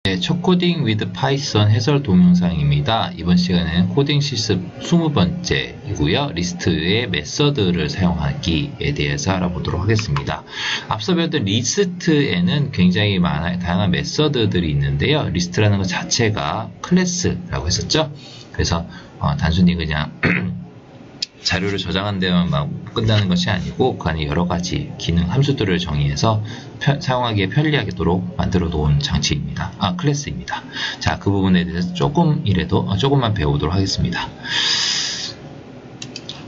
네, 첫 코딩 with 파이썬 해설 동영상입니다. 이번 시간에는 코딩 실습 20번째이고요. 리스트의 메서드를 사용하기에 대해서 알아보도록 하겠습니다. 앞서 배웠던 리스트에는 굉장히 다양한 메서드들이 있는데요. 리스트라는 것 자체가 클래스라고 했었죠. 그래서 단순히 그냥 자료를 저장한 데만 막 끝나는 것이 아니고 그 안에 여러 가지 기능 함수들을 정의해서 사용하기에 편리하도록 만들어 놓은 장치입니다. 클래스입니다. 자, 그 부분에 대해서 조금만 배워보도록 하겠습니다.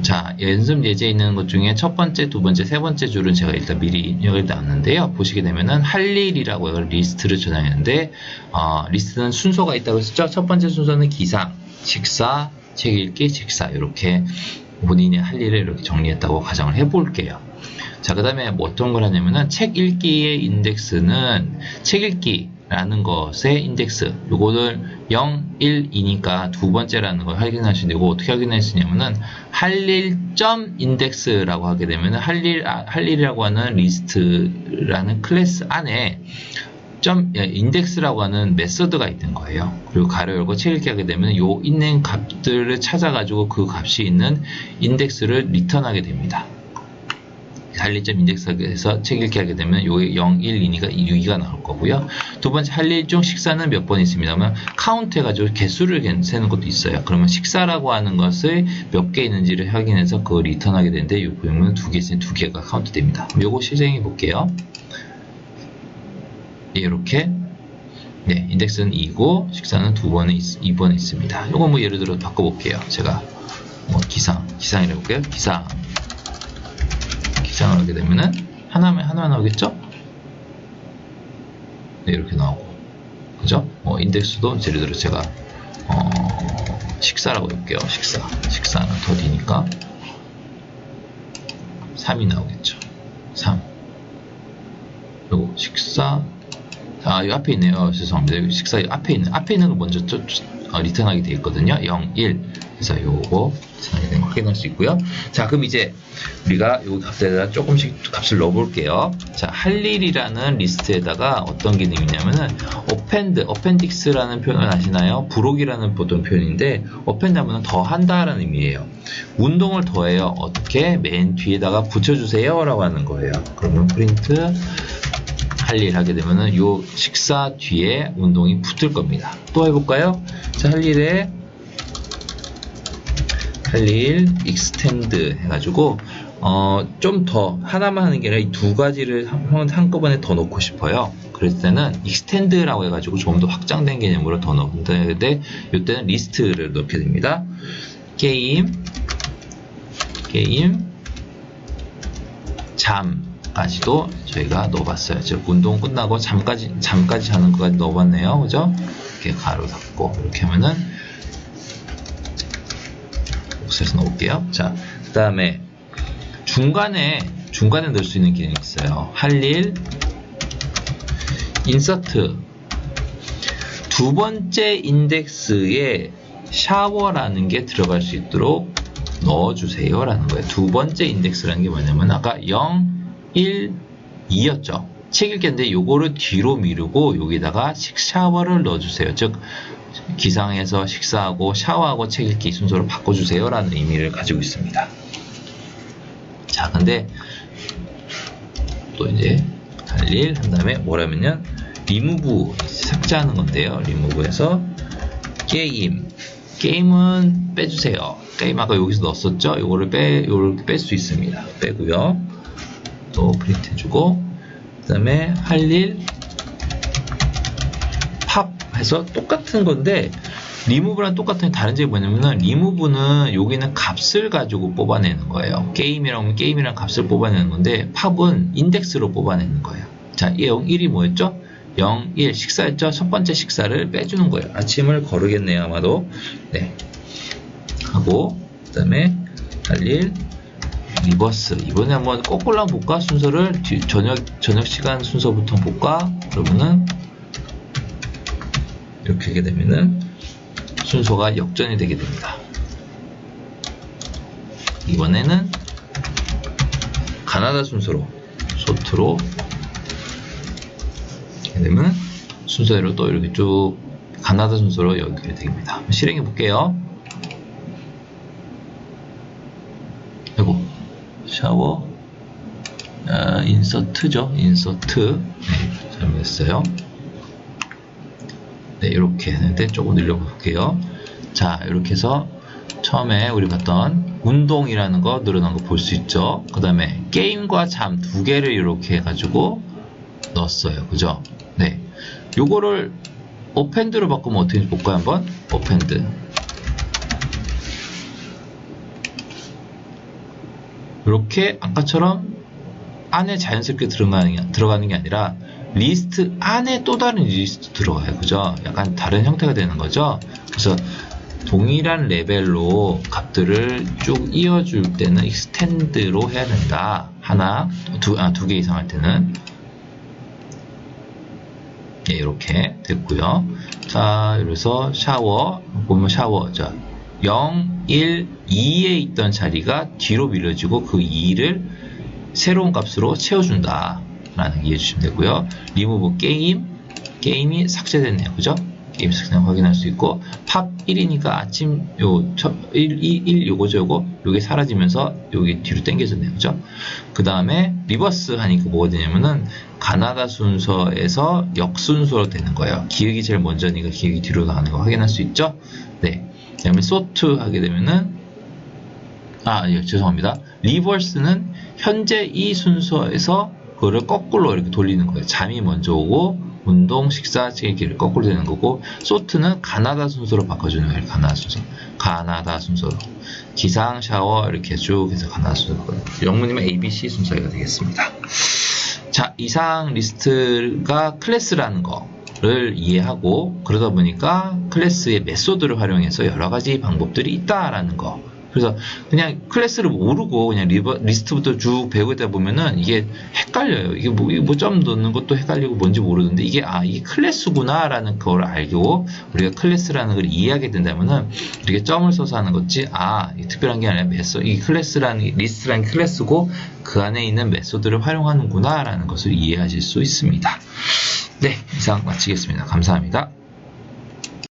자, 연습 예제에 있는 것 중에 첫 번째, 두 번째, 세 번째 줄은 제가 일단 미리 입력을 놨는데요. 보시게 되면은 할 일이라고 해서 리스트를 저장했는데 리스트는 순서가 있다고 했었죠. 첫 번째 순서는 기상, 식사, 책 읽기, 식사 이렇게 본인이 할 일을 이렇게 정리했다고 가정을 해볼게요. 자, 그 다음에 어떤 걸 하냐면은 책 읽기의 인덱스는 책 읽기라는 것의 인덱스, 요거를 0, 1, 2니까 두 번째라는 걸 확인하시는데 이거 어떻게 확인할 수 있냐면은 할일.점 인덱스라고 하게 되면은 할 일이라고 하는 리스트라는 클래스 안에 인덱스라고 하는 메서드가 있는 거예요. 그리고 가로 열고 책 읽기 하게 되면 요 있는 값들을 찾아가지고 그 값이 있는 인덱스를 리턴하게 됩니다. 할일점 인덱스에서 책 읽기 하게 되면 요 0, 1, 2니까 6가 나올 거고요. 두 번째 할일 중 식사는 몇 번 있습니다만 카운트 해가지고 개수를 세는 것도 있어요. 그러면 식사라고 하는 것을 몇 개 있는지를 확인해서 그걸 리턴하게 되는데 요 보면 두 개 있으면 두 개가 카운트 됩니다. 요거 실행해 볼게요. 이렇게 인덱스는 2고 식사는 2번에 있습니다. 이거 뭐 예를 들어 바꿔볼게요. 제가 기상이라고 해볼게요. 기상을 하게 되면은 하나만 나오겠죠? 네, 이렇게 나오고, 그죠? 인덱스도 예를 들어 제가 식사라고 해볼게요. 식사는 더디니까 3이 나오겠죠. 3. 그리고 식사. 이 앞에 있네요. 죄송합니다. 식사 앞에 있는 걸 먼저 리턴하게 되어 있거든요. 0, 1. 그래서 요거 확인할 수 있고요. 자, 그럼 이제 우리가 요 값에다가 조금씩 값을 넣어볼게요. 자, 할 일이라는 리스트에다가 어떤 기능이 있냐면은 appendix라는 표현을 아시나요? 부록이라는 보통 표현인데 append 하면 더한다라는 의미예요. 운동을 더해요. 어떻게? 맨 뒤에다가 붙여주세요 라고 하는 거예요. 그러면 프린트 할 일 하게 되면은 요 식사 뒤에 운동이 붙을 겁니다. 또 해볼까요? 자, 할 일 extend 해가지고 좀 더 하나만 하는 게 아니라 이 두 가지를 한꺼번에 더 넣고 싶어요. 그럴 때는 extend라고 해가지고 좀 더 확장된 개념으로 더 넣는데 이때는 리스트를 넣게 됩니다. 게임 잠까지도 저희가 넣어봤어요. 즉 운동 끝나고 잠까지 하는 것까지 넣어봤네요. 그죠? 이렇게 가로 닫고 이렇게 하면은 복사해서 넣을게요. 자, 그 다음에 중간에 넣을 수 있는 기능이 있어요. 할 일 인서트 두 번째 인덱스에 샤워라는 게 들어갈 수 있도록 넣어주세요 라는 거예요. 두 번째 인덱스라는 게 뭐냐면 아까 0, 1, 2였죠. 책 읽기인데 요거를 뒤로 미루고 여기다가 샤워를 넣어주세요. 즉 기상해서 식사하고 샤워하고 책 읽기 순서로 바꿔주세요 라는 의미를 가지고 있습니다. 자, 근데 또 이제 할 일 한 다음에 뭐라면요, 리무브 삭제하는 건데요. 리무브에서 게임은 빼주세요. 게임 아까 여기서 넣었었죠? 요거를 뺄 수 있습니다. 빼고요. 또 프린트 해주고, 그 다음에 할 일 팝 해서 똑같은 건데 리무브랑 똑같은 다른 점이 뭐냐면은 리무브는 여기는 값을 가지고 뽑아내는 거예요. 게임이라고 하면 게임이랑 값을 뽑아내는 건데 팝은 인덱스로 뽑아내는 거예요. 자, 0, 1이 뭐였죠? 0, 1 식사였죠? 첫 번째 식사를 빼주는 거예요. 아침을 거르겠네요, 아마도. 네. 하고, 그 다음에 할 일 리버스. 이번에 한번 거꾸로 한번 볼까? 순서를 저녁 시간 순서부터 볼까? 그러면은 이렇게 하게 되면은 순서가 역전이 되게 됩니다. 이번에는 가나다 순서로 소트로 하게 되면 순서대로 또 이렇게 쭉 가나다 순서로 연결이 됩니다. 실행해 볼게요. 아이고, 샤워, 인서트죠. 인서트. 네, 잘못했어요. 네, 이렇게 했는데 조금 늘려볼게요. 자, 이렇게 해서 처음에 우리 봤던 운동이라는 거 늘어난 거 볼 수 있죠. 그 다음에 게임과 잠 두 개를 이렇게 해가지고 넣었어요. 그죠? 네. 요거를 어펜드로 바꾸면 어떻게 볼까요? 한번 어펜드. 이렇게 아까처럼 안에 자연스럽게 들어가는 게 아니라 리스트 안에 또 다른 리스트 들어가요. 그죠? 약간 다른 형태가 되는 거죠. 그래서 동일한 레벨로 값들을 쭉 이어줄 때는 extend로 해야 된다. 하나, 두 개 이상 할 때는. 네, 이렇게 됐고요. 자, 그래서 샤워, 보면 샤워, 자, 0, 1, 2에 있던 자리가 뒤로 밀려지고 그 2를 새로운 값으로 채워준다. 라는 이해해 주시면 되고요. 리무브 게임이 삭제됐네요. 그죠? 게임 삭제된 확인할 수 있고, 팝 1이니까 아침, 1 요거죠, 요게 사라지면서 요게 뒤로 당겨졌네요. 그죠? 그 다음에 리버스 하니까 뭐가 되냐면은, 가나다 순서에서 역순서로 되는 거예요. 기억이 제일 먼저니까 기억이 뒤로 가는 거 확인할 수 있죠? 네. 그 다음에 소트 하게 되면은, 예, 죄송합니다. 리버스는 현재 이 순서에서 그거를 거꾸로 이렇게 돌리는 거예요. 잠이 먼저 오고, 운동, 식사, 제기를 거꾸로 되는 거고, 소트는 가나다 순서로 바꿔주는 거예요. 가나다 순서로. 기상, 샤워, 이렇게 쭉 해서 가나다 순서로. 영문이면 ABC 순서가 되겠습니다. 자, 이상 리스트가 클래스라는 거를 이해하고, 그러다 보니까 클래스의 메소드를 활용해서 여러 가지 방법들이 있다라는 거. 그래서 그냥 클래스를 모르고 그냥 리스트부터 쭉 배우고 있다 보면은 이게 헷갈려요. 이게 뭐 점 넣는 것도 헷갈리고 뭔지 모르는데 이게 이게 클래스구나 라는 걸 알고 우리가 클래스라는 걸 이해하게 된다면은 이렇게 점을 써서 하는 거지 이게 특별한 게 아니라 이 클래스라는 리스트라는 클래스고 그 안에 있는 메소드를 활용하는구나 라는 것을 이해하실 수 있습니다. 네, 이상 마치겠습니다. 감사합니다.